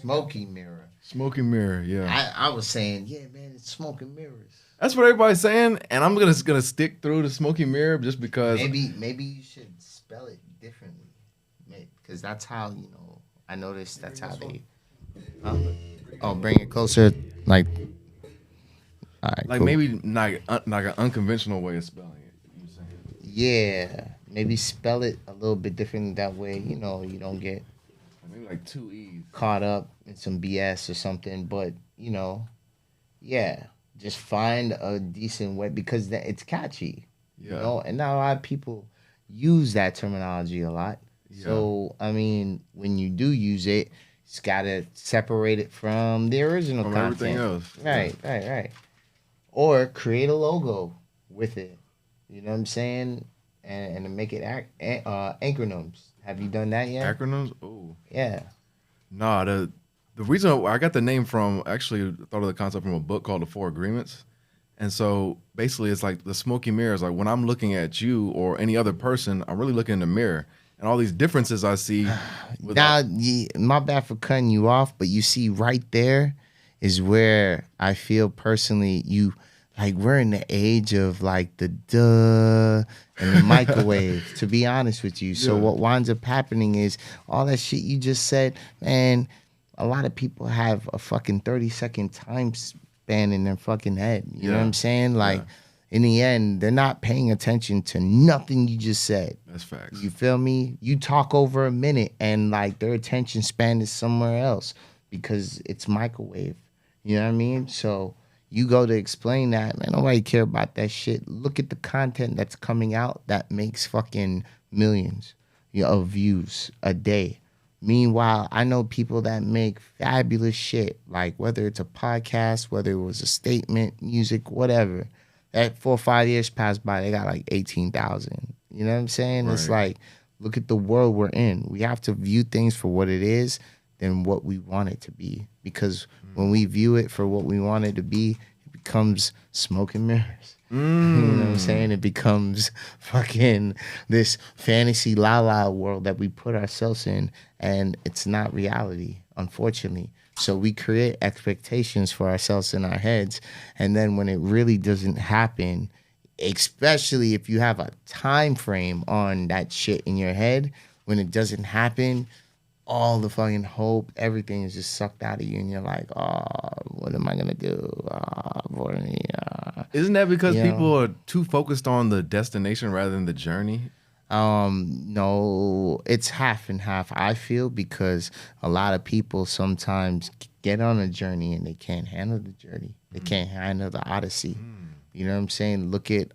Smoky mirror. Smoky mirror, yeah. I was saying, yeah, man, it's smoking mirrors. That's what everybody's saying, and I'm gonna stick through the smoky mirror just because. Maybe you should spell it differently, because that's how I noticed that's how they. Huh? Oh, bring it closer, like. All right, Like cool. maybe like an unconventional way of spelling it. You saying? Yeah, maybe spell it a little bit different that way. You don't get Maybe like two E's. caught up in some BS or something. But yeah, just find a decent way because it's catchy. Yeah. And not a lot of people use that terminology a lot. Yeah. So I mean, when you do use it, it's gotta separate it from the original From content. everything else. Right. Or create a logo with it. You know what I'm saying? And to make it acronyms. Have you done that yet? Acronyms? Oh. Yeah. Nah, the reason I got the name from, actually thought of the concept from a book called The Four Agreements. And so basically it's like the smoky mirror is like when I'm looking at you or any other person, I'm really looking in the mirror. And all these differences I see. Now, my bad for cutting you off, but you see right there is where I feel personally we're in the age of like the duh and the microwave, to be honest with you. So what winds up happening is all that shit you just said, man, a lot of people have a fucking 30-second time span in their fucking head. You know what I'm saying? Like, in the end, they're not paying attention to nothing you just said. That's facts. You feel me? You talk over a minute and like their attention span is somewhere else because it's microwave. You know what I mean? So you go to explain that, man, nobody care about that shit. Look at the content that's coming out that makes fucking millions of views a day. Meanwhile, I know people that make fabulous shit, like whether it's a podcast, whether it was a statement, music, whatever. That 4 or 5 years passed by, they got like 18,000. You know what I'm saying? Right. It's like, look at the world we're in. We have to view things for what it is than what we want it to be. Because when we view it for what we want it to be, it becomes smoke and mirrors. You know what I'm saying? It becomes fucking this fantasy la-la world that we put ourselves in, and it's not reality, unfortunately. So we create expectations for ourselves in our heads, and then when it really doesn't happen, especially if you have a time frame on that shit in your head, when it doesn't happen, all the fucking hope, everything is just sucked out of you, and you're like, oh, what am I gonna do? Isn't that because people are too focused on the destination rather than the journey? No, it's half and half, I feel, because a lot of people sometimes get on a journey and they can't handle the journey. They can't handle the Odyssey. You know what I'm saying? Look at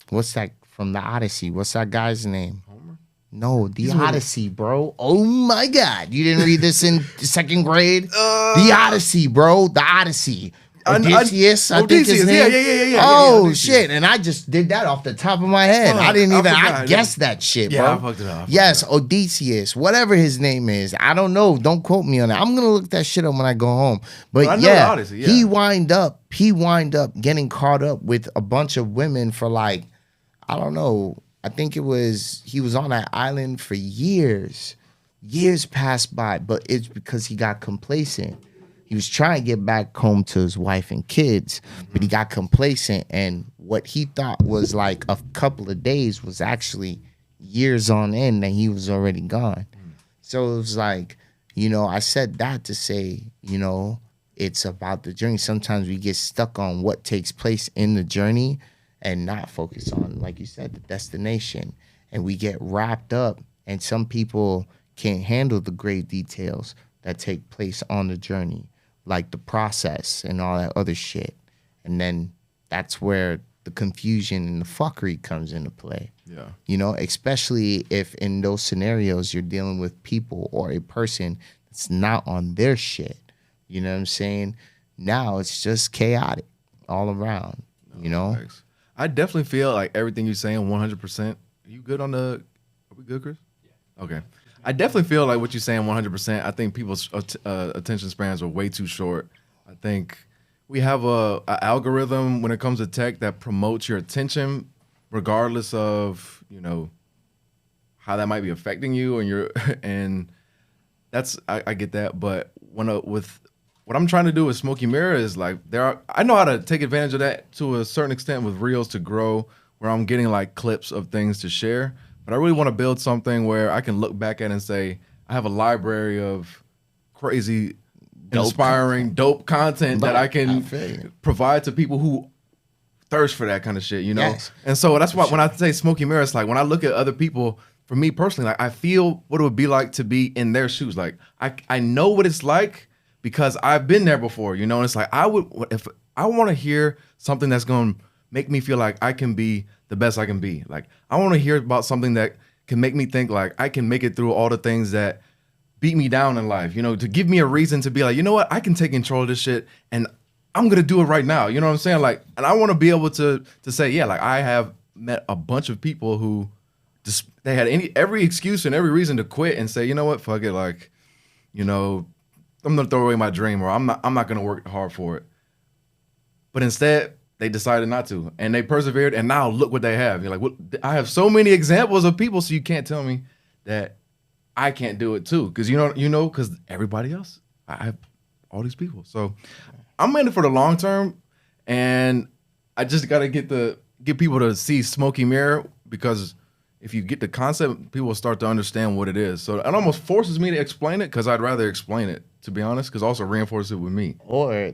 what's that from the Odyssey? What's that guy's name? Homer? No, the Odyssey, bro. Oh my God. You didn't read this in second grade? The Odyssey, bro. The Odyssey. Odysseus, I think his name. Yeah. Oh, shit. And I just did that off the top of my head. I didn't even, I guessed that shit, bro. Yeah, I fucked it up. Yes, Odysseus, whatever his name is. I don't know. Don't quote me on that. I'm going to look that shit up when I go home. But yeah, Odyssey, he wind up getting caught up with a bunch of women for like, I don't know. I think he was on that island for years. Years passed by, but it's because he got complacent. He was trying to get back home to his wife and kids, but he got complacent, and what he thought was like a couple of days was actually years on end that he was already gone. So it was like, I said that to say, it's about the journey. Sometimes we get stuck on what takes place in the journey and not focus on, like you said, the destination. And we get wrapped up, and some people can't handle the great details that take place on the journey, like the process and all that other shit. And then that's where the confusion and the fuckery comes into play. Yeah. Especially if in those scenarios you're dealing with people or a person that's not on their shit. You know what I'm saying? Now it's just chaotic all around, Thanks. I definitely feel like everything you're saying 100%. Are you good on the... Are we good, Chris? Yeah. Okay. I definitely feel like what you're saying 100%. I think people's attention spans are way too short. I think we have a algorithm when it comes to tech that promotes your attention regardless of, how that might be affecting you and and that's I get that. But with what I'm trying to do with Smokey Mirror is like I know how to take advantage of that to a certain extent with reels to grow, where I'm getting like clips of things to share. But I really want to build something where I can look back at and say I have a library of crazy, inspiring, dope content that I can provide to people who thirst for that kind of shit, you know? Yes. And so that's why when I say Smokey Mirror, it's like when I look at other people, for me personally, like I feel what it would be like to be in their shoes. Like I know what it's like because I've been there before, you know? And it's like if I want to hear something that's going to make me feel like I can be the best I can be. Like I want to hear about something that can make me think like I can make it through all the things that beat me down in life, you know, to give me a reason to be like, you know what, I can take control of this shit and I'm gonna do it right now. You know what I'm saying? Like, and I want to be able to say, yeah, like I have met a bunch of people who just they had every excuse and every reason to quit and say, you know what, fuck it, like, you know, I'm gonna throw away my dream or I'm not gonna work hard for it. But instead, they decided not to, and they persevered, and now look what they have. You're like, what? I have so many examples of people, so you can't tell me that I can't do it too, because because everybody else, I have all these people. So I'm in it for the long term, and I just gotta get people to see Smokey Mirror, because if you get the concept, people will start to understand what it is. So it almost forces me to explain it, because I'd rather explain it, to be honest, because also reinforce it with me. Or,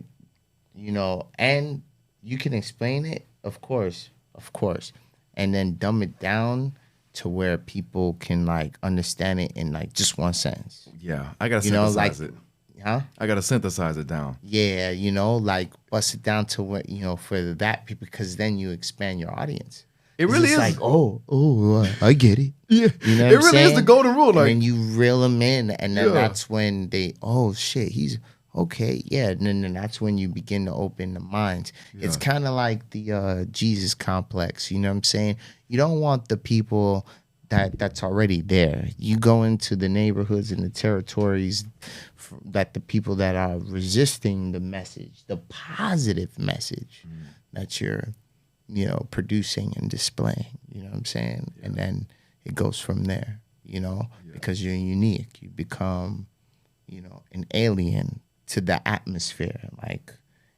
and you can explain it, of course, and then dumb it down to where people can like understand it in like just one sentence. Yeah, I gotta synthesize it. Huh? I gotta synthesize it down. Yeah, like bust it down to what for that people, because then you expand your audience. It really is like I get it. Yeah, you know, it really is the golden rule. Like, and you reel them in, and then that's when they shit, he's okay, yeah, and then that's when you begin to open the minds. Yeah. It's kind of like the Jesus complex, you know what I'm saying? You don't want the people that's already there. You go into the neighborhoods and the territories that the people that are resisting the message, the positive message that you're, producing and displaying, you know what I'm saying? Yeah. And then it goes from there, because you're unique. You become, an alien to the atmosphere. Like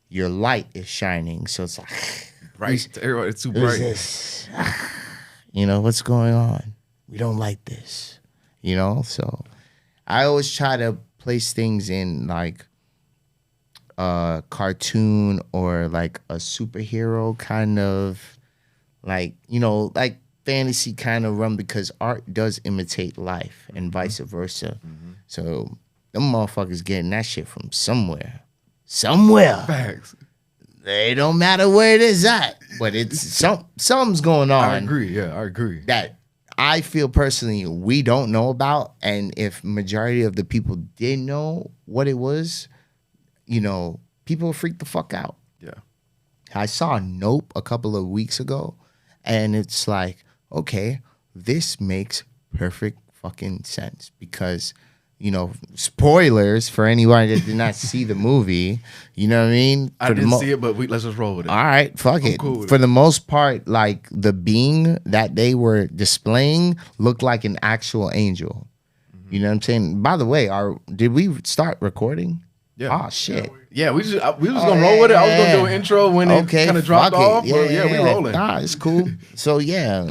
your light is shining, so it's like bright. It's too bright. What's going on? We don't like this. So I always try to place things in like a cartoon or like a superhero kind of like like fantasy kind of run, because art does imitate life and vice versa. Mm-hmm. So them motherfuckers getting that shit from somewhere. Facts. They don't matter where it is at, but it's something's going on. I agree. Yeah, I agree. That I feel personally we don't know about, and if majority of the people did know what it was, people freak the fuck out. Yeah. I saw Nope a couple of weeks ago, and it's like, okay, this makes perfect fucking sense, because spoilers for anyone that did not see the movie. You know what I mean? I didn't see it, but let's just roll with it. All right, fuck it. Cool for the most part, like the being that they were displaying looked like an actual angel. Mm-hmm. You know what I'm saying? By the way, did we start recording? Yeah. Oh shit. Yeah, we just gonna roll with it. I was gonna do an intro when it kind of dropped off. But we rolling. Nah, it's cool. So man,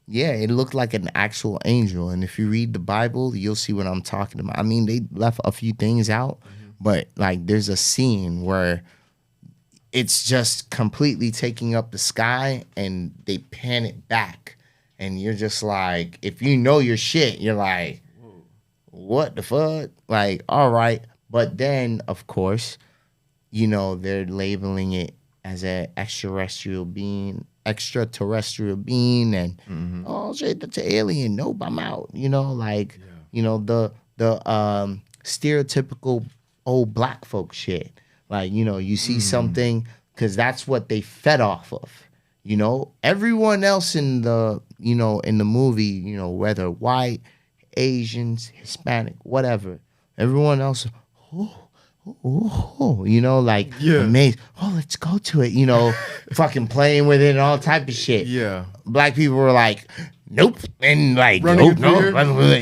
it looked like an actual angel. And if you read the Bible, you'll see what I'm talking about. I mean, they left a few things out, but like there's a scene where it's just completely taking up the sky and they pan it back. And you're just like, if you know your shit, you're like, what the fuck? Like, all right. But then, of course, they're labeling it as an extraterrestrial being, and oh shit, that's an alien. Nope, I'm out. The stereotypical old black folk shit. Like, you see something because that's what they fed off of. Everyone else in the in the movie, whether white, Asians, Hispanic, whatever, everyone else, amazed. Oh, let's go to it. Fucking playing with it and all type of shit. Yeah. Black people were like, nope, and like nope,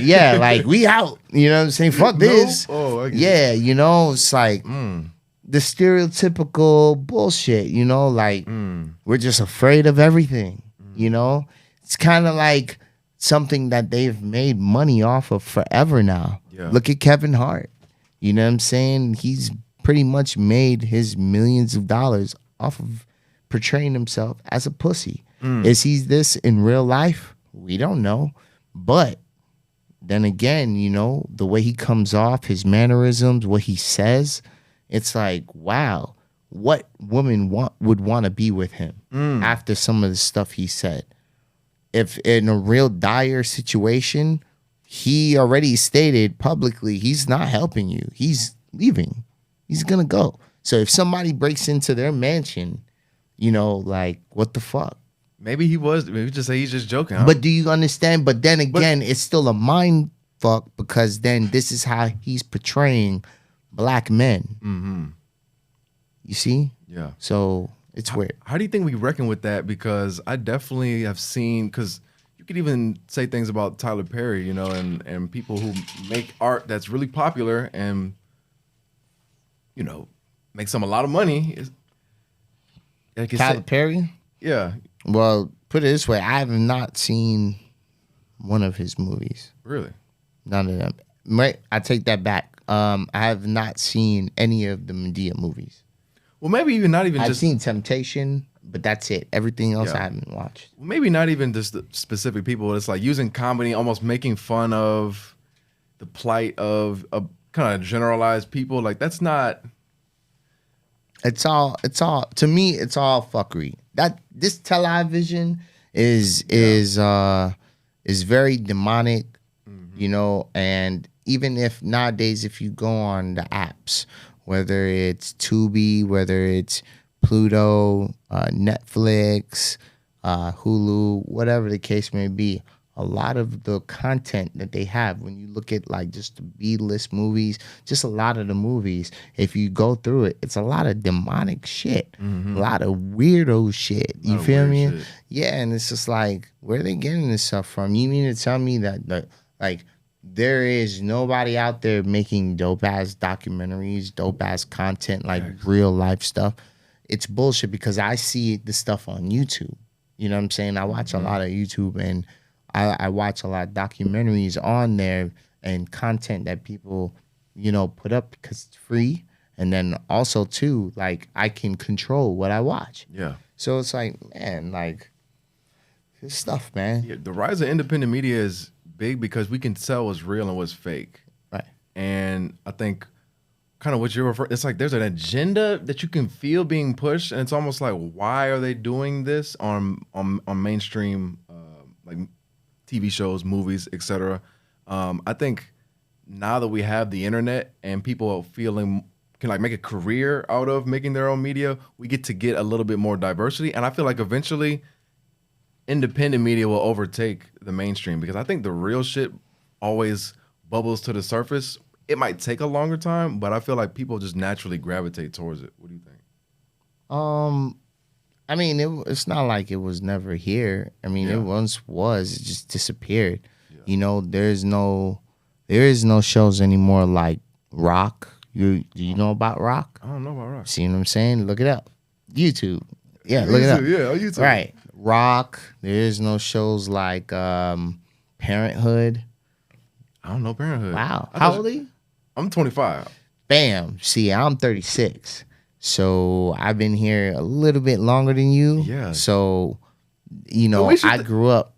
yeah, like we out. You know what I'm saying? Fuck this. Yeah, you know, it's like the stereotypical bullshit. You know, like we're just afraid of everything. You know, it's kind of like something that they've made money off of forever now. Yeah. Look at Kevin Hart. You know what I'm saying? He's pretty much made his millions of dollars off of portraying himself as a pussy. Is he this in real life? We don't know. But then again, you know, the way he comes off, his mannerisms, what he says, it's like, wow, what woman would want to be with him after some of the stuff he said? If in a real dire situation, he already stated publicly he's not helping you. He's leaving. He's going to go. So if somebody breaks into their mansion, you know, like, what the fuck? Maybe he was. Maybe just say he's just joking. But do you understand? But then again, it's still a mind fuck because then this is how he's portraying black men. You see? Yeah. So it's weird. How do you think we reckon with that? Because I definitely have seen, because you could even say things about Tyler Perry, you know, and people who make art that's really popular and, you know, makes them a lot of money. Like Tyler Perry? Yeah. Well, put it this way. I have not seen one of his movies. Really? None of them. Right? I take that back. I have not seen any of the Medea movies. Well, maybe even not even I've seen Temptation, but that's it. Everything else I haven't watched. Well, maybe not even just the specific people. It's like using comedy, almost making fun of the plight of kind of generalized people. Like that's not. It's all to me. It's all fuckery. This television is very demonic, you know. And even if nowadays, if you go on the apps, whether it's Tubi, whether it's Pluto, Netflix, Hulu, whatever the case may be, a lot of the content that they have, when you look at like just the B-list movies, just a lot of the movies, if you go through it, it's a lot of demonic shit, a lot of weirdo shit. You feel me? Shit. Yeah, and it's just like, where are they getting this stuff from? You mean to tell me that like there is nobody out there making dope-ass documentaries, dope-ass content, like real life stuff? It's bullshit because I see the stuff on YouTube. You know what I'm saying? I watch a lot of YouTube and I watch a lot of documentaries on there and content that people, you know, put up because it's free. And then also, too, like, I can control what I watch. Yeah. So it's like, man, like, this stuff, man. Yeah, the rise of independent media is big because we can tell what's real and what's fake. Right. And I think kind of what you're referring, it's like there's an agenda that you can feel being pushed. And it's almost like, why are they doing this on mainstream, like, TV shows, movies, etc. I think now that we have the internet and people are feeling can like make a career out of making their own media, we get a little bit more diversity. And I feel like eventually independent media will overtake the mainstream because I think the real shit always bubbles to the surface. It might take a longer time, but I feel like people just naturally gravitate towards it. What do you think? I mean, it's not like it was never here. I mean, it once was. It just disappeared. Yeah. You know, there is no shows anymore like Rock. Do you know about Rock? I don't know about Rock. See what I'm saying? Look it up. YouTube. Yeah, look it up. Yeah, on YouTube. Right. Rock. There is no shows like Parenthood. I don't know Parenthood. Wow. How old are you? I'm 25. Bam. See, I'm 36. So I've been here a little bit longer than you. Yeah. So, you know, I grew up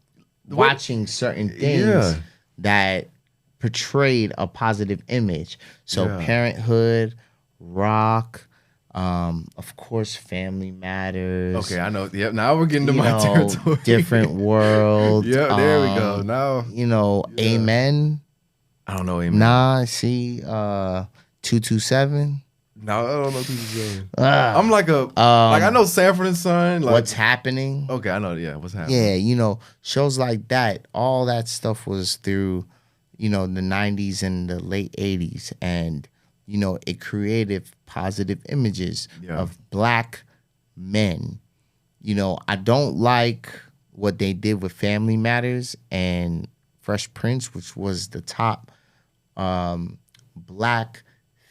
watching certain things that portrayed a positive image. So Parenthood, Rock, of course, Family Matters. Okay, I know. Yep. Now we're getting to my territory. Different World. Yeah, there we go. Now, you know, Amen. I don't know Amen. Nah, see, 227. No, I don't know who's I'm like like I know Sanford and Son. Like, What's Happening? Okay, I know. Yeah, What's Happening? Yeah, you know, shows like that. All that stuff was through, you know, the 90s and the late 80s, and you know, it created positive images of black men. You know, I don't like what they did with Family Matters and Fresh Prince, which was the top black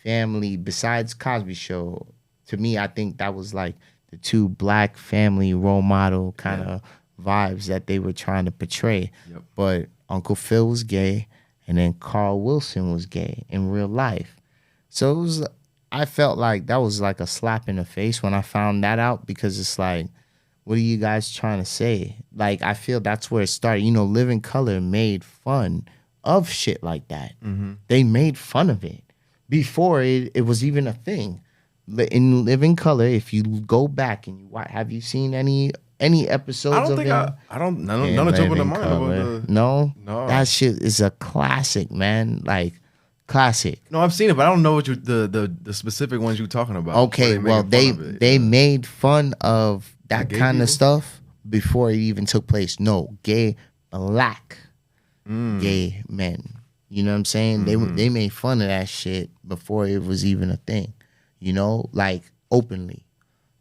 family besides Cosby Show. To me, I think that was like the two black family role model kind of vibes that they were trying to portray. Yep. But Uncle Phil was gay, and then Carl Wilson was gay in real life. So it was, I felt like that was like a slap in the face when I found that out, because it's like, what are you guys trying to say? Like, I feel that's where it started. You know, Living Color made fun of shit like that. Mm-hmm. They made fun of it before it was even a thing. In Living Color, if you go back and you watch, have you seen any episodes of it? None of jumping to mind. No, that shit is a classic, man. Like, classic. No, I've seen it, but I don't know what the specific ones you're talking about. Okay, they made fun of that kind of stuff before it even took place. No, gay black gay men. You know what I'm saying? Mm-hmm. They made fun of that shit before it was even a thing. You know, like openly.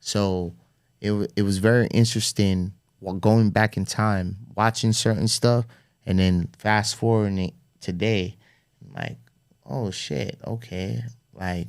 So it was very interesting going back in time, watching certain stuff, and then fast forwarding it today. Like, oh shit, okay. Like,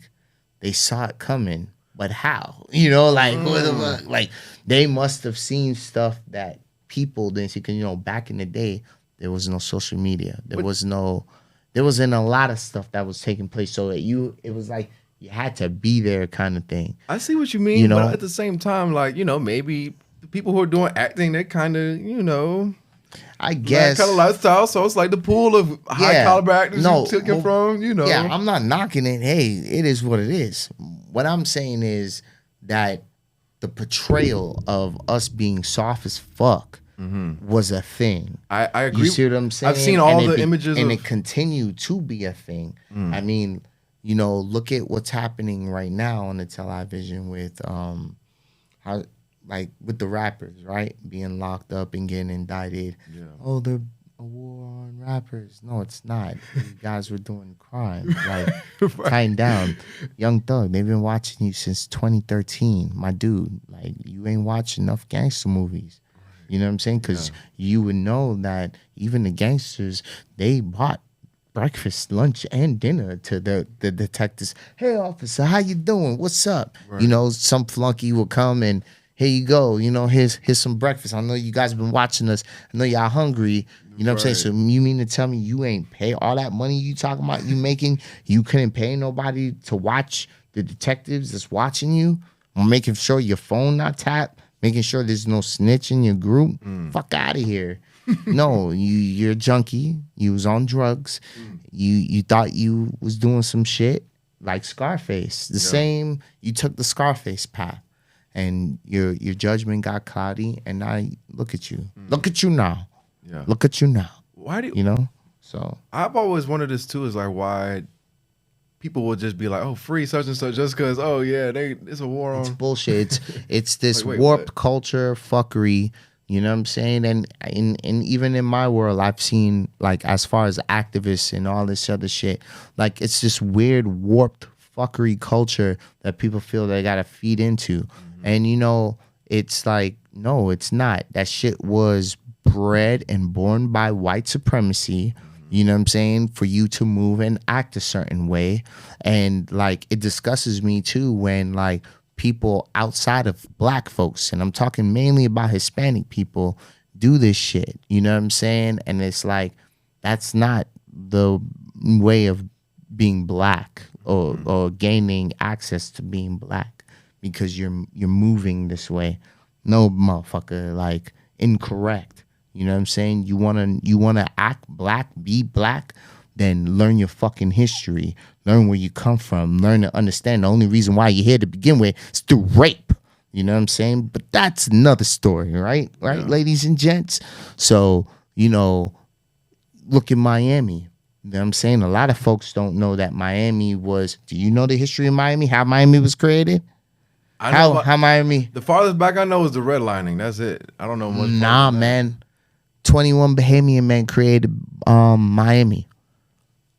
they saw it coming, but how? You know, like what the fuck? Like, they must have seen stuff that people didn't see. Cause, you know, back in the day, there was no social media. There wasn't a lot of stuff that was taking place. So it was like you had to be there, kind of thing. I see what you mean, you know? But at the same time, like, you know, maybe the people who are doing acting, they're kind of, you know, I guess that kind of lifestyle. So it's like the pool of high caliber actors you took it from, you know. Yeah, I'm not knocking it. Hey, it is what it is. What I'm saying is that the portrayal of us being soft as fuck was a thing. I agree. You see what I'm saying? I've seen all the images, and it continued to be a thing. I mean, you know, look at what's happening right now on the television with how, like, with the rappers, right? Being locked up and getting indicted. Yeah. Oh, they're a war on rappers. No, it's not. You guys were doing crime. Like, right. Tighten down. Young Thug, they've been watching you since 2013. My dude, like, you ain't watched enough gangster movies. You know what I'm saying? Because you would know that even the gangsters, they bought breakfast, lunch, and dinner to the detectives. Hey, officer, how you doing? What's up? Right. You know, some flunky will come and, here you go. You know, here's some breakfast. I know you guys have been watching us. I know y'all hungry. You know what I'm saying? So you mean to tell me you ain't pay all that money you talking about you making? You couldn't pay nobody to watch the detectives that's watching you? Or making sure your phone not tapped? Making sure there's no snitch in your group? Fuck out of here. No, you're a junkie. You was on drugs. You thought you was doing some shit like Scarface. The same, you took the Scarface path. And your judgment got cloudy, and now look at you. Look at you now. Yeah. Look at you now. Why do you know? So I've always wondered this too. Is like why people will just be like, "Oh, free such and such," just because. Oh yeah, it's a war on. It's bullshit. It's this like, warped culture fuckery. You know what I'm saying? And even in my world, I've seen, like, as far as activists and all this other shit, like, it's this weird warped fuckery culture that people feel they gotta feed into. And, you know, it's like, no, it's not. That shit was bred and born by white supremacy, you know what I'm saying, for you to move and act a certain way. And, like, it disgustes me, too, when, like, people outside of black folks, and I'm talking mainly about Hispanic people, do this shit, you know what I'm saying? And it's like, that's not the way of being black or gaining access to being black. Because you're moving this way. No, motherfucker, like, incorrect. You know what I'm saying? You wanna act black, be black, then learn your fucking history. Learn where you come from. Learn to understand the only reason why you're here to begin with is through rape. You know what I'm saying? But that's another story, right? Right, ladies and gents? So, you know, look at Miami. You know what I'm saying? A lot of folks don't know that Miami was, do you know the history of Miami? How Miami was created? How Miami? The farthest back I know is the redlining. That's it. I don't know much. Nah, man. 21 Bahamian men created Miami.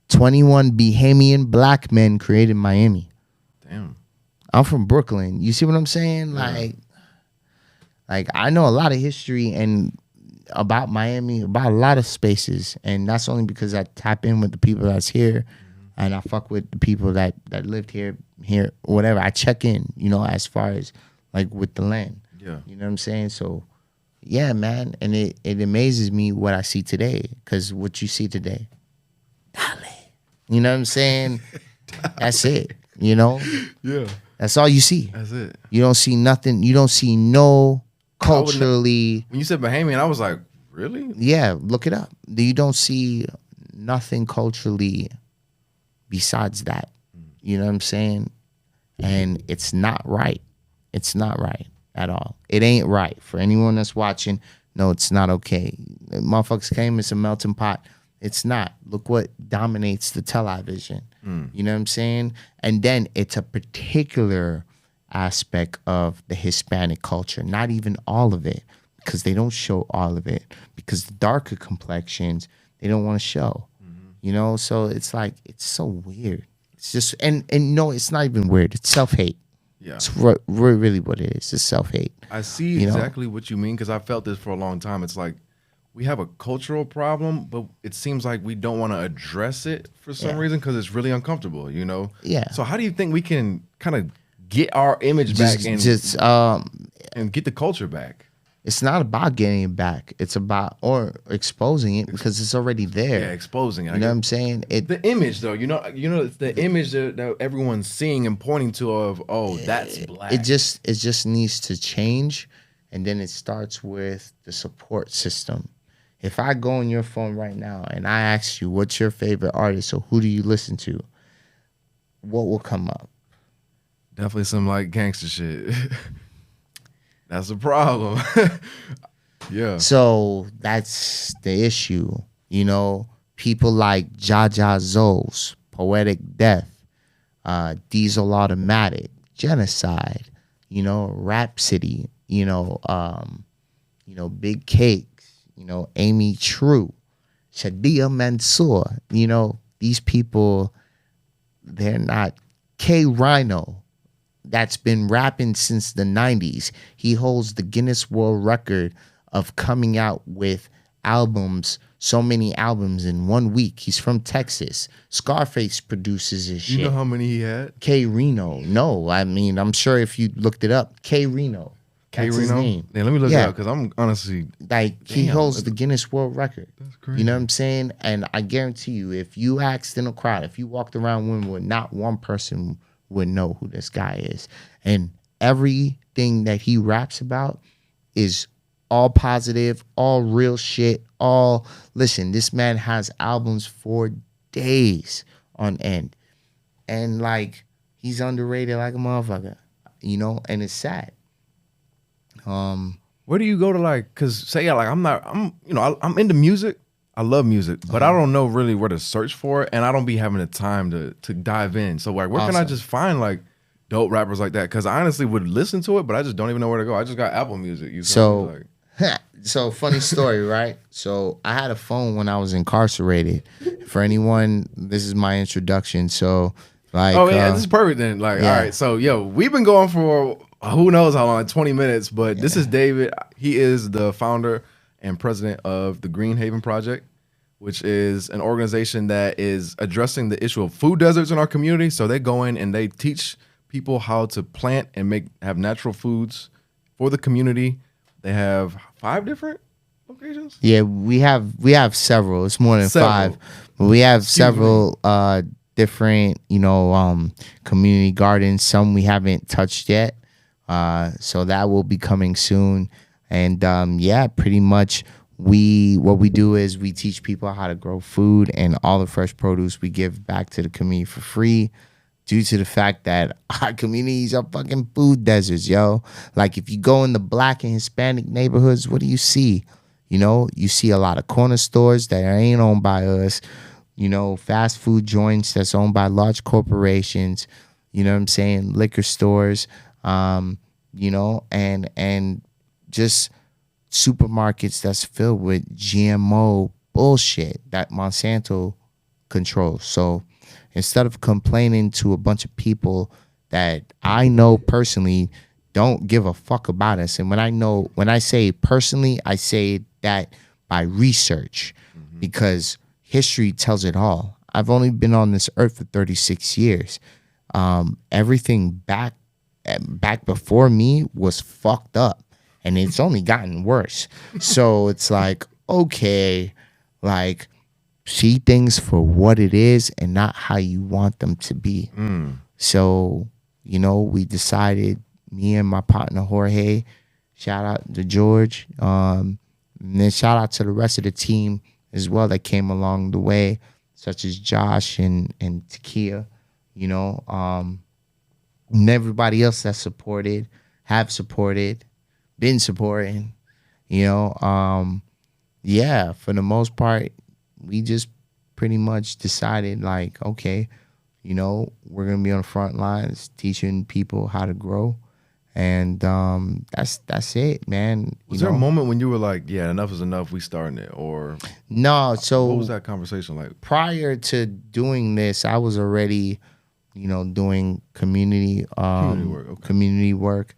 21 Bahamian black men created Miami. Damn. I'm from Brooklyn. You see what I'm saying? Yeah. Like I know a lot of history, and about Miami, about a lot of spaces, and that's only because I tap in with the people that's here, and I fuck with the people that lived here, whatever. I check in, as far as like with the land. Yeah. You know what I'm saying? So, yeah, man, and it amazes me what I see today, because what you see today, dale. You know what I'm saying? That's it. Yeah. That's all you see. That's it. You don't see nothing. You don't see no culturally. When you said Bahamian, I was like, really? Yeah, look it up. You don't see nothing culturally besides that. You know what I'm saying? And it's not right. It's not right at all. It ain't right. For anyone that's watching, no, it's not okay. Motherfuckers came, it's a melting pot. It's not. Look what dominates the television. You know what I'm saying? And then it's a particular aspect of the Hispanic culture, not even all of it, because they don't show all of it, because the darker complexions, they don't want to show. So it's like, it's so weird. It's just, and no, it's not even weird. It's self-hate. Yeah. It's really what it is. It's self-hate. I see exactly what you mean, because I felt this for a long time. It's like, we have a cultural problem, but it seems like we don't want to address it for some reason, because it's really uncomfortable, Yeah. So how do you think we can kind of get our image back and get the culture back? It's not about getting it back. It's about exposing it, because it's already there. Yeah, exposing it. You know what I'm saying? The image, though, it's the image that everyone's seeing and pointing to of, that's black. It just needs to change, and then it starts with the support system. If I go on your phone right now and I ask you what's your favorite artist or who do you listen to, what will come up? Definitely some like gangster shit. That's the problem. Yeah. So that's the issue. People like Jaja Zoes, Poetic Death, Diesel Automatic, Genocide, Rhapsody, Big Cakes, Amy True, Shadia Mansour, these people, they're not. K Rhino, that's been rapping since the 90s. He holds the Guinness World Record of coming out with albums, so many albums in 1 week. He's from Texas. Scarface produces his shit. You know how many he had? K Reno. No, I mean, I'm sure if you looked it up, K Reno. K Reno? Yeah, let me look it up, because I'm honestly... he holds the Guinness World Record. That's crazy. You know what I'm saying? And I guarantee you, if you asked in a crowd, if you walked around Wynwood, not one person would know who this guy is. And everything that he raps about is all positive, all real shit, listen, this man has albums for days on end. And he's underrated like a motherfucker, and it's sad. Where do you go to because say I'm into music. I love music, but I don't know really where to search for it, and I don't be having the time to dive in. So where can I just find dope rappers like that? Because I honestly would listen to it, but I just don't even know where to go. I just got Apple Music. So funny story, right? So I had a phone when I was incarcerated. For anyone, this is my introduction. So this is perfect then. All right, so we've been going for who knows how long, 20 minutes, but this is David. He is the founder and president of the Green Haven Project, which is an organization that is addressing the issue of food deserts in our community. So they go in and they teach people how to plant and have natural foods for the community. They have 5 different locations. Yeah, we have several. It's more than 5, but we have several different community gardens. Some we haven't touched yet, so that will be coming soon. And pretty much what we do is we teach people how to grow food, and all the fresh produce we give back to the community for free, due to the fact that our communities are fucking food deserts, yo. If you go in the Black and Hispanic neighborhoods, what do you see? You see a lot of corner stores that ain't owned by us, fast food joints that's owned by large corporations, you know what I'm saying, liquor stores, and just supermarkets that's filled with GMO bullshit that Monsanto controls. So instead of complaining to a bunch of people that I know personally don't give a fuck about us, and when I say personally, I say that by research, because history tells it all. I've only been on this earth for 36 years. Everything back before me was fucked up, and it's only gotten worse. So it's like, okay, like, see things for what it is and not how you want them to be. So, we decided, me and my partner Jorge, shout out to George, and then shout out to the rest of the team as well that came along the way, such as Josh and Takia, and everybody else that supported, have supported, been supporting, yeah, for the most part, we just pretty much decided, like, okay, we're gonna be on the front lines teaching people how to grow, and that's it, man. Was there a moment when you were like, yeah, enough is enough, we starting it? Or no? So what was that conversation like? Prior to doing this, I was already, doing community work. Okay. Community work.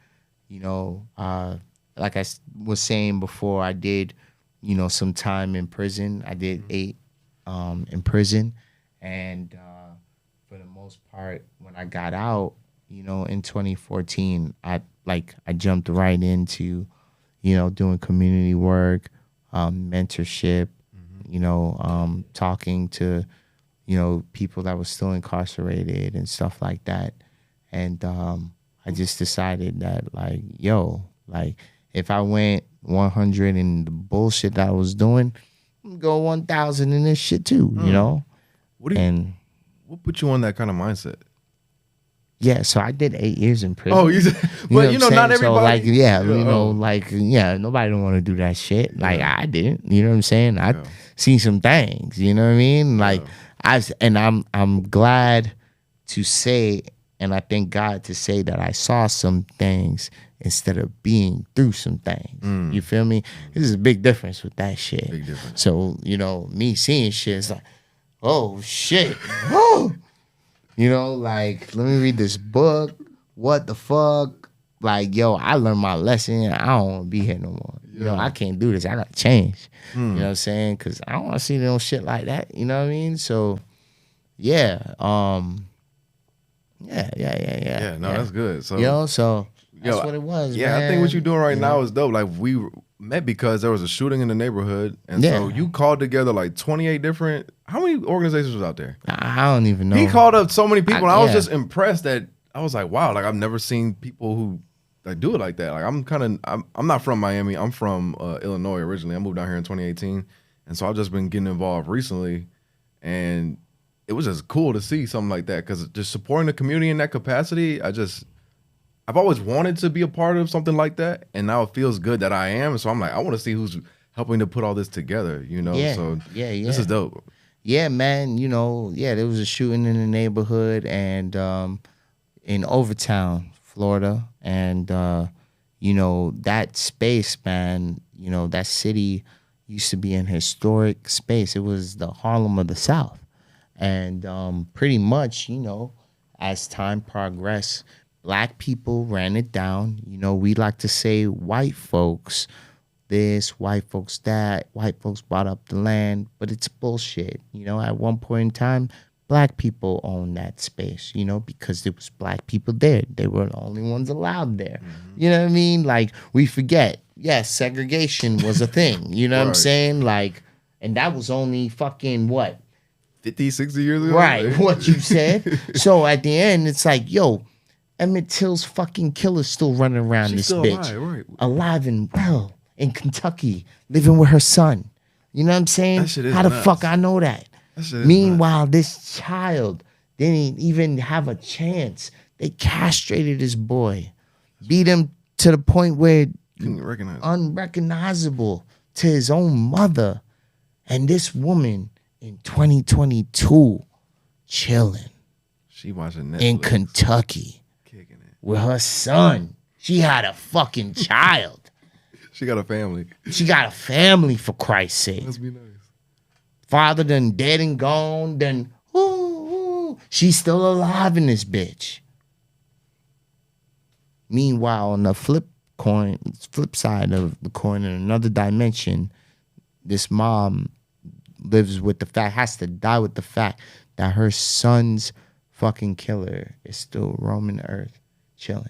Like I was saying before, I did, some time in prison. I did 8 in prison, and for the most part, when I got out, in 2014, I jumped right into, doing community work, mentorship, talking to, people that were still incarcerated and stuff like that. And I just decided that, like, if I went 100 in the bullshit that I was doing, I'm gonna go 1,000 in this shit too, What put you on that kind of mindset? Yeah, so I did 8 years in prison. Oh, but not everybody. So nobody don't want to do that shit. Like, I didn't. You know what I'm saying? I seen some things. You know what I mean? Like, I'm glad to say, and I thank God to say that I saw some things instead of being through some things. You feel me? This is a big difference with that shit. Big difference. So, me seeing shit is like, oh shit. Oh. Like, let me read this book. What the fuck? Like, yo, I learned my lesson. I don't want to be here no more. I can't do this. I got to change. You know what I'm saying? Because I don't want to see no shit like that. You know what I mean? So, yeah. Yeah, that's good. So, that's what it was, man. I think what you're doing right now is dope. Like, we met because there was a shooting in the neighborhood, and so you called together like 28 different. How many organizations was out there? I don't even know. He called up so many people, and I was just impressed that I was like, wow, like, I've never seen people who like do it like that. Like, I'm not from Miami. I'm from Illinois originally. I moved down here in 2018, and so I've just been getting involved recently, and it was just cool to see something like that, because just supporting the community in that capacity, I've always wanted to be a part of something like that, and now it feels good that I am. So I'm like, I want to see who's helping to put all this together, So this is dope. Yeah, man. There was a shooting in the neighborhood and in Overtown, Florida, and that space, man. That city used to be an historic space. It was the Harlem of the South, and pretty much, as time progressed, Black people ran it down. We like to say white folks this, white folks that, white folks bought up the land, but it's bullshit. At one point in time, Black people owned that space, because there was Black people there. They were the only ones allowed there. You know what I mean? Like, we forget, yes, segregation was a thing. You know what I'm saying? Like, and that was only fucking what? 50, 60 years ago? Right, what you said. So at the end, it's like, yo, Emmett Till's fucking killer's still running around this bitch. Alive and well in Kentucky, living with her son. You know what I'm saying? That shit is How the nuts. fuck I know that? Meanwhile, this child didn't even have a chance. They castrated this boy. Beat him to the point where unrecognizable to his own mother. And this woman in 2022 chilling. She watching Netflix. In Kentucky. With her son. She had a fucking child. She got a family. She got a family, for Christ's sake. Must be nice. Father done dead and gone, then she's still alive in this bitch. Meanwhile, on the flip side of the coin, in another dimension, this mom lives with the fact, has to die with the fact that her son's fucking killer is still roaming the earth, chilling.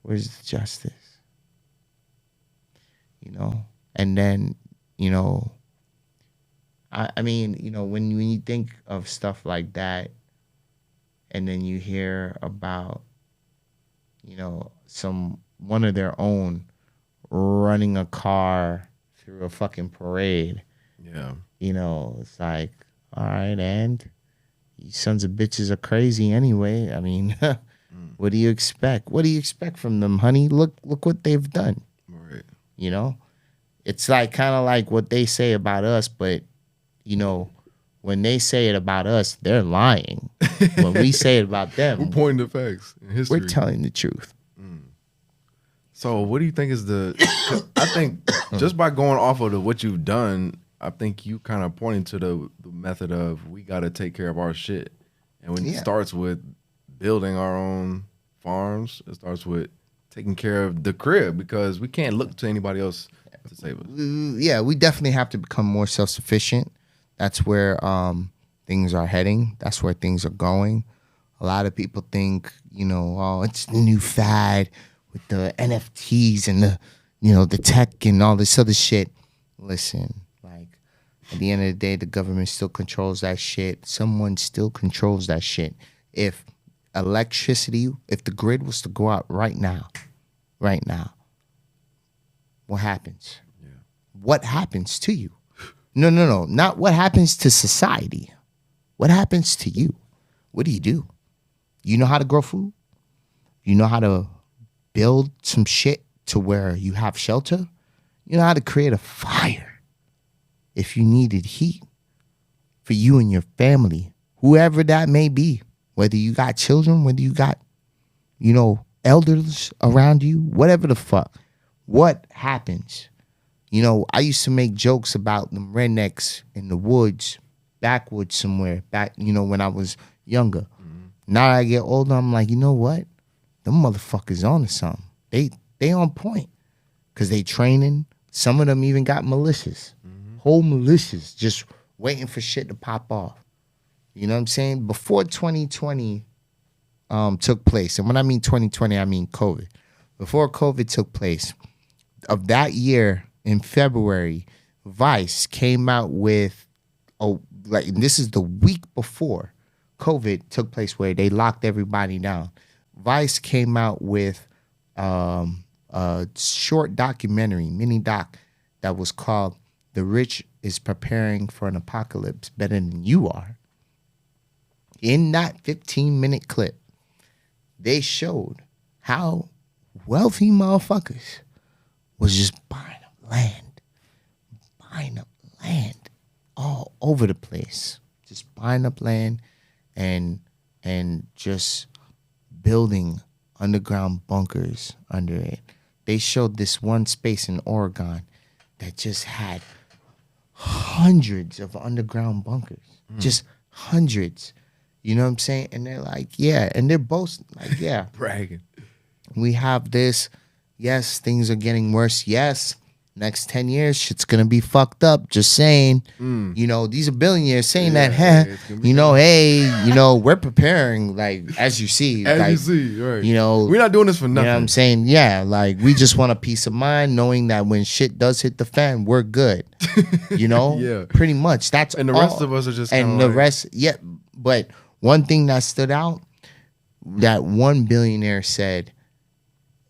Where's the justice? You know? And then, you know, I mean, you know, when you think of stuff like that, and then you hear about, you know, one of their own running a car through a fucking parade. Yeah. You know, it's like, all right, and you sons of bitches are crazy anyway. I mean, what do you expect? What do you expect from them, honey? Look what they've done. Right. You know? It's like kind of like what they say about us, but you know, when they say it about us, they're lying. When we say it about them, we're pointing to facts in history. We're telling the truth. So what do you think is I think just by going off of what you've done, I think you kind of pointing to the method of we got to take care of our shit. And when it starts with building our own farms, it starts with taking care of the crib because we can't look to anybody else to save us. Yeah, we definitely have to become more self-sufficient. That's where things are heading. That's where things are going. A lot of people think, you know, oh, it's the new fad with the NFTs and the, you know, the tech and all this other shit. Listen, like, at the end of the day, the government still controls that shit. Someone still controls that shit. If the grid was to go out right now, what happens? Yeah. What happens to you? No, not what happens to society. What happens to you? What do? You know how to grow food? You know how to build some shit to where you have shelter? You know how to create a fire if you needed heat for you and your family, whoever that may be, whether you got children, whether you got, you know, elders around you, whatever the fuck. What happens? You know, I used to make jokes about them rednecks in the woods, backwoods somewhere, you know, when I was younger. Mm-hmm. Now that I get older, I'm like, you know what? Them motherfuckers on to something. They on point. Because they training. Some of them even got militias. Mm-hmm. Whole militias just waiting for shit to pop off. You know what I'm saying? Before 2020 took place, and when I mean 2020, I mean COVID. Before COVID took place, of that year in February, Vice came out with, this is the week before COVID took place where they locked everybody down. Vice came out with a short documentary, mini doc, that was called "The Rich is Preparing for an Apocalypse Better Than You Are." In that 15-minute clip, they showed how wealthy motherfuckers was just buying up land all over the place. Just buying up land and just building underground bunkers under it. They showed this one space in Oregon that just had hundreds of underground bunkers. Just hundreds. You know what I'm saying? And they're like, yeah. And they're both like, yeah. Bragging. We have this. Yes, things are getting worse. Yes, next 10 years, shit's going to be fucked up. Just saying. You know, these are billionaires saying you know, hey, you know, we're preparing, like, as you see. As you see, right. You know. We're not doing this for nothing. You know what I'm saying? Yeah, like, we just want a peace of mind knowing that when shit does hit the fan, we're good. You know? Yeah. Pretty much. That's and the all. rest of us are just and the rest, yeah. But one thing that stood out, that one billionaire said,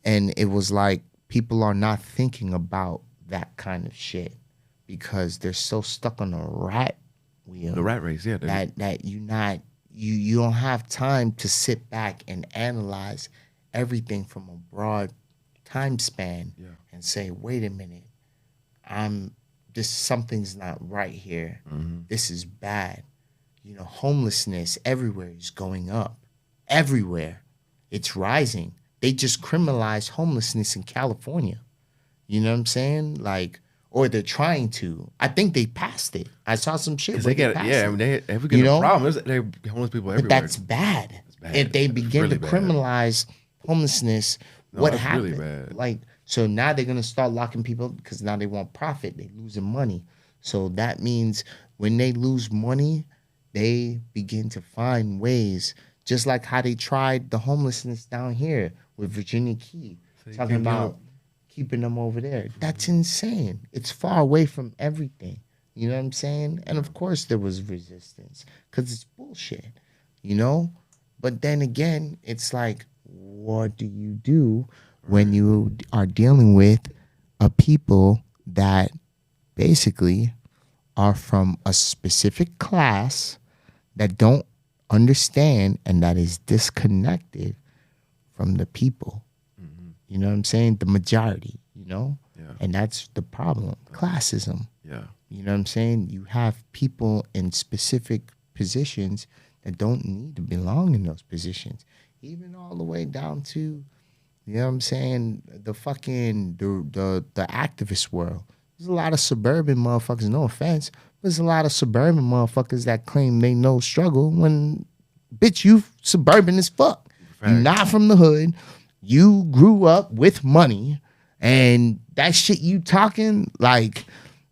and it was like, people are not thinking about that kind of shit because they're so stuck on the rat wheel. The rat race, yeah. That you don't have time to sit back and analyze everything from a broad time span and say, wait a minute, something's not right here. Mm-hmm. This is bad. You know, homelessness everywhere is going up. Everywhere. It's rising. They just criminalized homelessness in California. You know what I'm saying? Like, or they're trying to. I think they passed it. I saw some shit. They get, yeah, I mean, they have a problem. They're homeless people everywhere. But that's bad. If they begin to criminalize homelessness, what happens? Really bad. Like, so now they're gonna start locking people because now they want profit. They're losing money. So that means when they lose money, they begin to find ways, just like how they tried the homelessness down here with Virginia Key, So talking about keeping them over there. That's insane. It's far away from everything. You know what I'm saying? And of course there was resistance because it's bullshit, you know? But then again, it's like, what do you do when you are dealing with a people that basically are from a specific class that don't understand and that is disconnected from the people? You know what I'm saying? The majority, you know? Yeah. And that's the problem. Classism. Yeah. You know what I'm saying? You have people in specific positions that don't need to belong in those positions. Even all the way down to, you know what I'm saying, the fucking the activist world. There's a lot of suburban motherfuckers, no offense, but there's a lot of suburban motherfuckers that claim they know struggle when, bitch, you suburban as fuck. You're not from the hood. You grew up with money, and that shit you talking, like,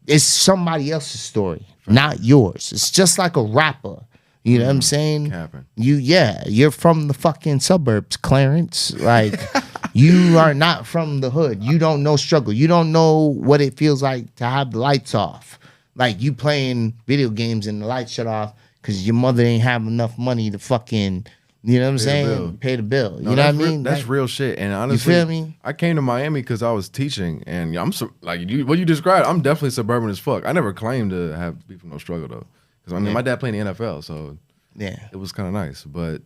it's somebody else's story, not yours. It's just like a rapper. You know what I'm saying? You're from the fucking suburbs, Clarence. Like, you are not from the hood. You don't know struggle. You don't know what it feels like to have the lights off. Like, you playing video games and the lights shut off because your mother ain't have enough money to fucking, you know what I'm saying? Pay the bill. No, you know what I mean? That's real shit. And honestly, you feel me? I came to Miami because I was teaching, and I'm what you described. I'm definitely suburban as fuck. I never claimed to be from no struggle though, because I mean my dad played in the NFL, so it was kind of nice. But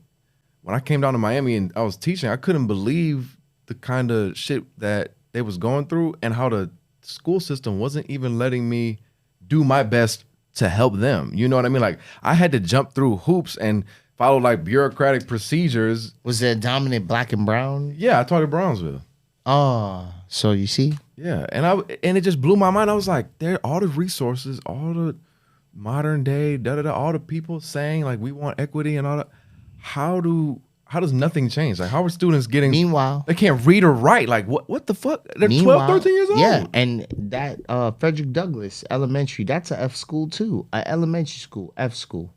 when I came down to Miami and I was teaching, I couldn't believe the kind of shit that they was going through and how the school system wasn't even letting me do my best to help them. You know what I mean? Like, I had to jump through hoops and follow like bureaucratic procedures. Was there dominant black and brown? Yeah, I taught at Brownsville. Oh, so you see? Yeah, and it just blew my mind. I was like, there all the resources, all the modern day, all the people saying like we want equity and all that. How does nothing change? Like, how are students getting? Meanwhile, they can't read or write. Like, what the fuck? They're 12, 13 years old. Yeah, and that Frederick Douglass Elementary, that's a F school too, an elementary school, F school,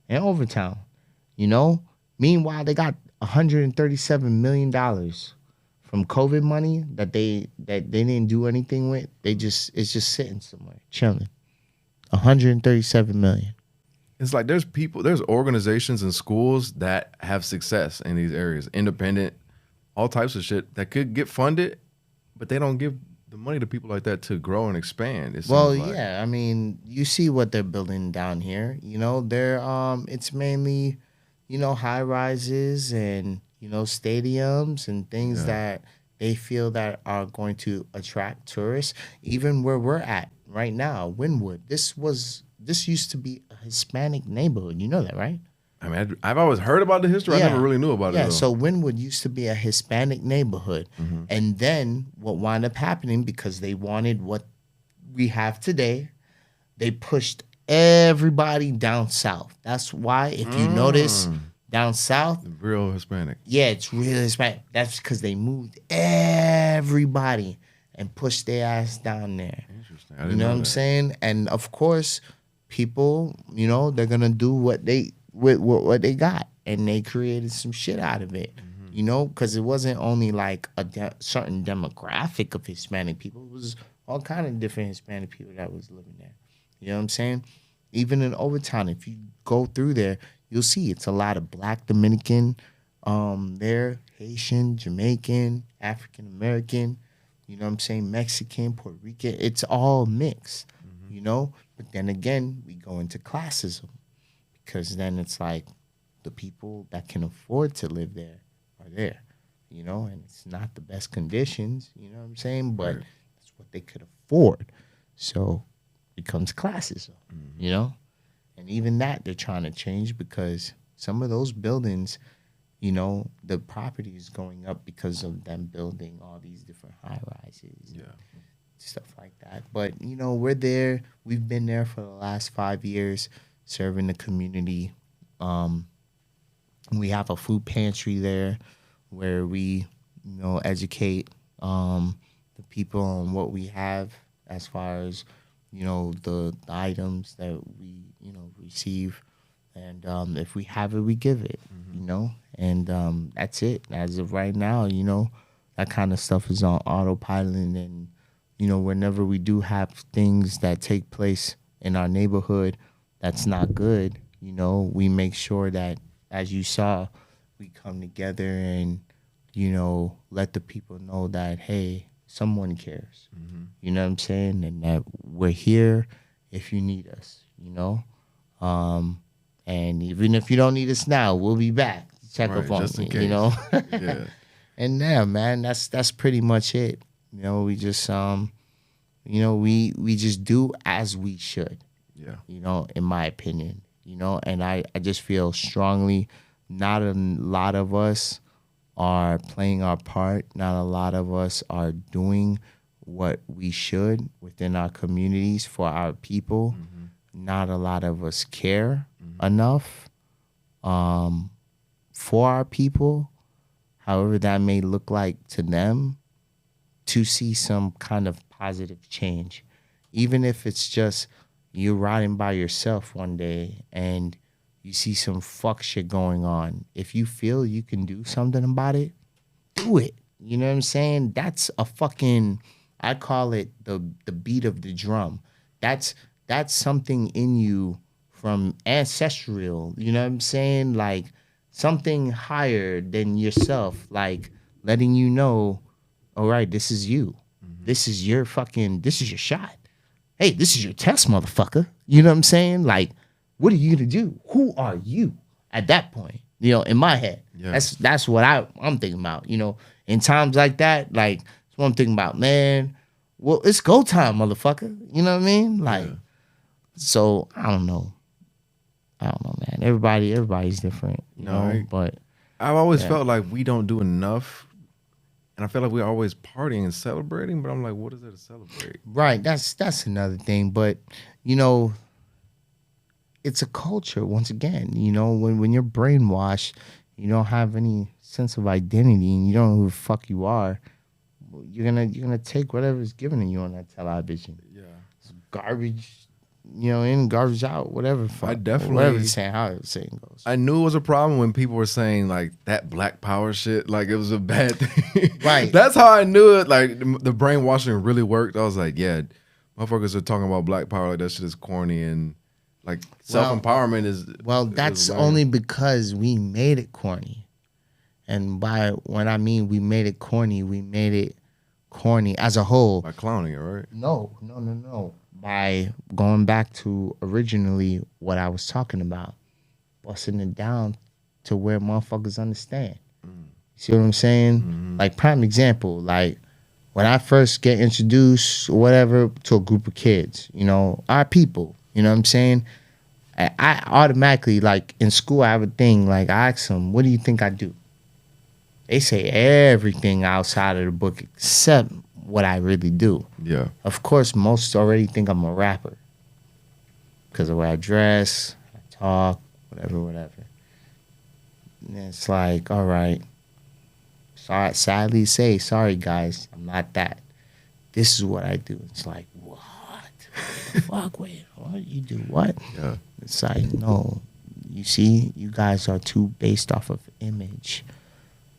in Overtown. You know. Meanwhile, they got $137 million from COVID money that they didn't do anything with. It's just sitting somewhere chilling. 137 million. It's like there's organizations and schools that have success in these areas, independent, all types of shit that could get funded, but they don't give the money to people like that to grow and expand. I mean, you see what they're building down here. You know, it's mainly, you know, high rises and, you know, stadiums and things that they feel that are going to attract tourists. Even where we're at right now, Wynwood. This used to be a Hispanic neighborhood. You know that, right? I mean, I've always heard about the history. I never really knew about it. Yeah, so Wynwood used to be a Hispanic neighborhood. Mm-hmm. And then what wound up happening, because they wanted what we have today, they pushed everybody down south. That's why, if you notice, down south, real Hispanic. Yeah, it's real Hispanic. That's because they moved everybody and pushed their ass down there. Interesting. You know what I'm saying? And of course, people, you know, they're gonna do what they got, and they created some shit out of it. Mm-hmm. You know, because it wasn't only like a certain demographic of Hispanic people. It was all kind of different Hispanic people that was living there. You know what I'm saying? Even in Overtown, if you go through there, you'll see it's a lot of Black Dominican there, Haitian, Jamaican, African American, you know what I'm saying, Mexican, Puerto Rican. It's all mixed, you know? But then again, we go into classism, because then it's like the people that can afford to live there are there, you know? And it's not the best conditions, you know what I'm saying? But it's what they could afford. So it becomes classism, you know? And even that they're trying to change, because some of those buildings, you know, the property is going up because of them building all these different high rises, stuff like that. But, you know, we're there. We've been there for the last 5 years serving the community. We have a food pantry there where we, you know, educate the people on what we have as far as the items that we, receive. And if we have it, we give it, and that's it. As of right now, that kind of stuff is on autopilot. And, whenever we do have things that take place in our neighborhood that's not good, we make sure that, as you saw, we come together and, let the people know that, hey, someone cares. You know what I'm saying? And that we're here if you need us, And even if you don't need us now, we'll be back to check up on you, Yeah. And yeah, man, that's pretty much it. We just we just do as we should. Yeah. In my opinion. And I just feel strongly not a lot of us are playing our part. Not a lot of us are doing what we should within our communities for our people. Not a lot of us care enough for our people, however that may look like to them, to see some kind of positive change. Even if it's just you're riding by yourself one day and you see some fuck shit going on. If you feel you can do something about it, do it. You know what I'm saying? That's a fucking, I call it the beat of the drum. That's something in you from ancestral, you know what I'm saying? Like something higher than yourself, like letting you know, all right, this is you. This is your shot. Hey, this is your test, motherfucker. You know what I'm saying? Like, what are you gonna do? Who are you at that point? In my head. Yeah. That's what I'm thinking about. In times like that, like that's what I'm thinking about, man. Well, it's go time, motherfucker. You know what I mean? Like, so I don't know, man. Everybody's different, but I've always felt like we don't do enough. And I feel like we're always partying and celebrating, but I'm like, what is there to celebrate? Right, that's another thing. But, it's a culture, once again. When you're brainwashed, you don't have any sense of identity and you don't know who the fuck you are, you're gonna take whatever's given to you on that television. Yeah. It's garbage, in, garbage out, whatever. I definitely, whatever the saying, how the saying goes. I knew it was a problem when people were saying like that Black Power shit, like it was a bad thing. Right. That's how I knew it. Like the brainwashing really worked. I was like, yeah, motherfuckers are talking about Black Power like that shit is corny and like self-empowerment is. Well, that's only because we made it corny. And by when I mean we made it corny as a whole. By clowning it, right? No. By going back to originally what I was talking about, busting it down to where motherfuckers understand. See what I'm saying? Like prime example, like when I first get introduced or whatever to a group of kids, our people, you know what I'm saying? I automatically, like in school, I have a thing, like I ask them, what do you think I do? They say everything outside of the book except what I really do. Yeah. Of course, most already think I'm a rapper because of the way I dress, I talk, whatever. And it's like, all right. Sadly say, sorry guys, I'm not that. This is what I do. It's like, what? What the fuck? Wait, what? You do what? Yeah. It's like, no. You see, you guys are too based off of image.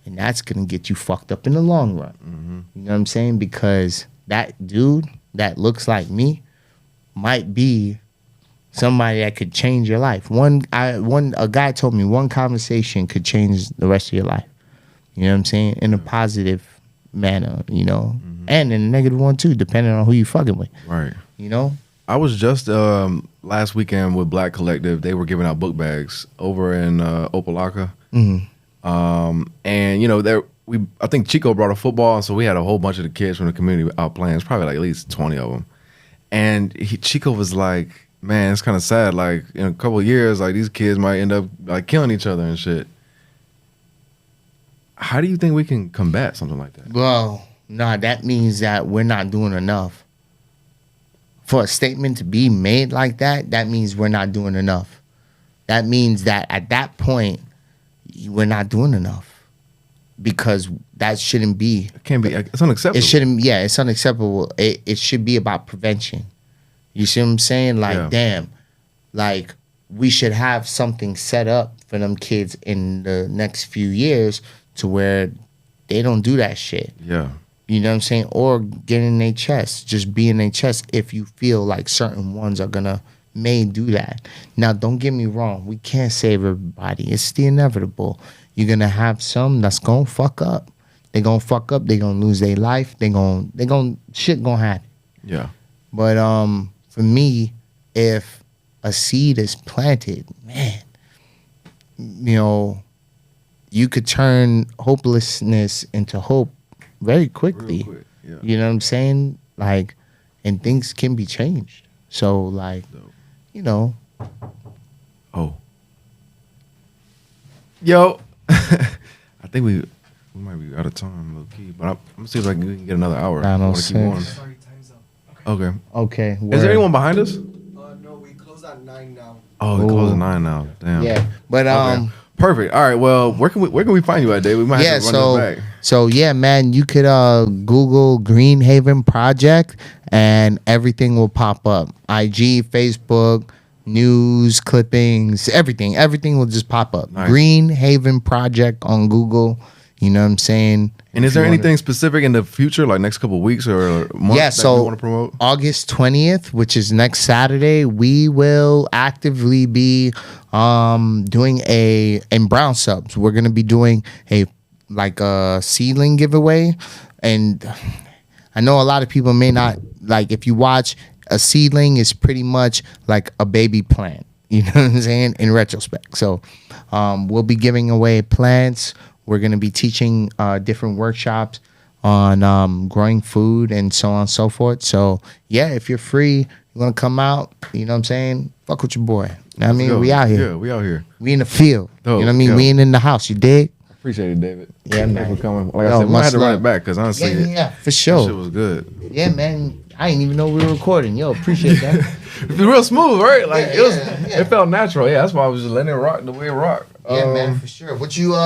And that's going to get you fucked up in the long run. You know what I'm saying? Because that dude that looks like me might be somebody that could change your life. A guy told me one conversation could change the rest of your life. You know what I'm saying? In a positive manner, and in a negative one too, depending on who you fucking with. Right. I was just last weekend with Black Collective. They were giving out book bags over in Opelika. And I think Chico brought a football, and so we had a whole bunch of the kids from the community out playing. It's probably like at least 20 of them. And Chico was like, man, it's kind of sad. Like in a couple of years, like these kids might end up like killing each other and shit. How do you think we can combat something like that? Well, that means that we're not doing enough. For a statement to be made like that, that means we're not doing enough. That means that at that point, we're not doing enough. Because that shouldn't be. It can't be. It's unacceptable. It shouldn't. Yeah, it's unacceptable. It should be about prevention. You see what I'm saying? Like, damn, like we should have something set up for them kids in the next few years to where they don't do that shit. Yeah. You know what I'm saying? Or get in their chest. Just be in their chest if you feel like certain ones are gonna may do that. Now, don't get me wrong. We can't save everybody. It's the inevitable. You're gonna have some that's gonna fuck up. They gonna fuck up. They gonna lose their life. Shit gonna happen. Yeah. But for me, if a seed is planted, man, you know, you could turn hopelessness into hope very quickly. Real quick. Yeah. You know what I'm saying? Like, and things can be changed. So, like, you know. Oh. Yo. I think we might be out of time, low key. But I'm gonna see if we can get another hour. 9:06. Sorry, time's up. Okay. Okay. Is there anyone behind us? No, we close at 9 now. Oh, we close at 9 now. Damn. Yeah. But Okay. Perfect. All right. Well, where can we find you at, Dave? We might have to run this back. So yeah, man, you could Google Greenhaven Project and everything will pop up. IG, Facebook, news, clippings, everything. Everything will just pop up. Nice. Greenhaven Project on Google. You know what I'm saying? And is there anything specific in the future, like next couple of weeks or months that you want to promote? August 20th, which is next Saturday, we will actively be doing in Brown Subs. We're gonna be doing a seedling giveaway, and I know a lot of people may not like. If you watch, a seedling is pretty much like a baby plant. You know what I'm saying? In retrospect, so we'll be giving away plants. We're going to be teaching different workshops on growing food and so on and so forth. So, yeah, if you're free, you want to come out, you know what I'm saying? Fuck with your boy. You know what I mean? We out here. Yeah, we out here. We in the field. Dope, you know what I mean? We ain't in the house. You dig? Appreciate it, David. Yeah, man. Thanks for coming. Like I said, we might have to run it back because honestly, yeah, for sure. That shit was good. Yeah, man. I didn't even know we were recording. Yo, appreciate that. It was real smooth, right? Like it felt natural. Yeah, that's why I was just letting it rock the way it rocked. Yeah, man, for sure. What you